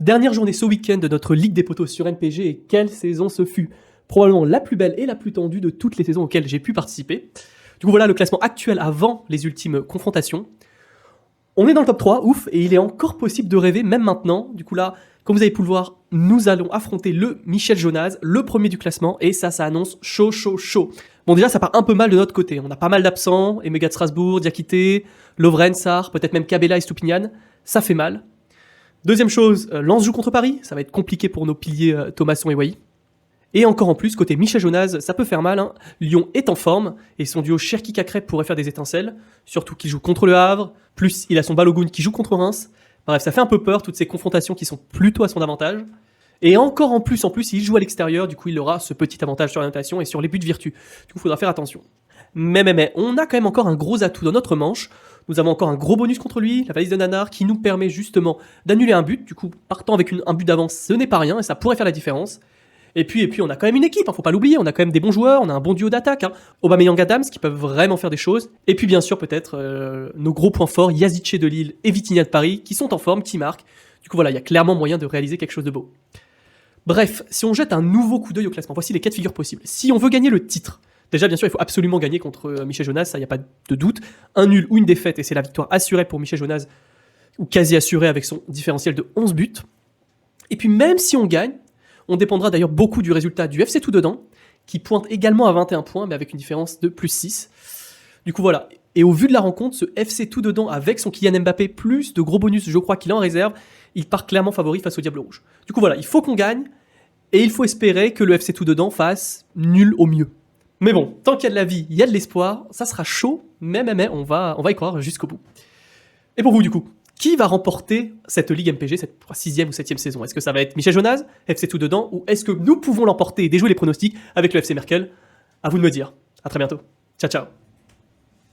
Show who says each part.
Speaker 1: Dernière journée ce week-end de notre Ligue des Potos sur MPG et quelle saison ce fut! Probablement la plus belle et la plus tendue de toutes les saisons auxquelles j'ai pu participer. Du coup voilà le classement actuel avant les ultimes confrontations. On est dans le top 3, ouf, et il est encore possible de rêver même maintenant. Du coup là, comme vous avez pu le voir, nous allons affronter le Michel Jonasz, le premier du classement, et ça annonce chaud, chaud, chaud. Bon déjà ça part un peu mal de notre côté, on a pas mal d'absents, Emega de Strasbourg, Diakité, Lovren, Sarr, peut-être même Cabella et Stupinian, ça fait mal. Deuxième chose, Lens joue contre Paris, ça va être compliqué pour nos piliers Thomasson et Wai. Et encore en plus, côté Michel Jonasz, ça peut faire mal. Hein. Lyon est en forme, et son duo Cherki-Cacré pourrait faire des étincelles, surtout qu'il joue contre le Havre, plus il a son Balogun qui joue contre Reims. Bref, ça fait un peu peur, toutes ces confrontations qui sont plutôt à son avantage. Et encore en plus, il joue à l'extérieur, du coup il aura ce petit avantage sur l'orientation et sur les buts de vertu. Du coup, il faudra faire attention. Mais, on a quand même encore un gros atout dans notre manche. Nous avons encore un gros bonus contre lui, la valise de Nanar, qui nous permet justement d'annuler un but. Du coup, partant avec un but d'avance, ce n'est pas rien, et ça pourrait faire la différence. Et puis, on a quand même une équipe, faut pas l'oublier, on a quand même des bons joueurs, on a un bon duo d'attaque, Aubameyang Adams qui peuvent vraiment faire des choses. Et puis bien sûr peut-être nos gros points forts, Yazice de Lille et Vitinha de Paris, qui sont en forme, qui marquent. Du coup voilà, il y a clairement moyen de réaliser quelque chose de beau. Bref, si on jette un nouveau coup d'œil au classement, voici les 4 figures possibles. Si on veut gagner le titre, déjà bien sûr il faut absolument gagner contre Michel Jonasz, ça y a pas de doute. Un nul ou une défaite et c'est la victoire assurée pour Michel Jonasz, ou quasi assurée avec son différentiel de 11 buts. Et puis même si on gagne, on dépendra d'ailleurs beaucoup du résultat du FC Tout Dedans, qui pointe également à 21 points, mais avec une différence de plus 6. Du coup voilà, et au vu de la rencontre, ce FC Tout Dedans avec son Kylian Mbappé, plus de gros bonus, je crois qu'il est en réserve, il part clairement favori face au Diable Rouge. Du coup voilà, il faut qu'on gagne, et il faut espérer que le FC Tout Dedans fasse nul au mieux. Mais bon, tant qu'il y a de la vie, il y a de l'espoir, ça sera chaud, mais on va y croire jusqu'au bout. Et pour vous du coup, qui va remporter cette Ligue MPG, cette 6e ou 7e saison? Est-ce que ça va être Michel Jonasz, FC Tout Dedans, ou est-ce que nous pouvons l'emporter et déjouer les pronostics avec le FC Merkel? À vous de me dire. À très bientôt. Ciao, ciao.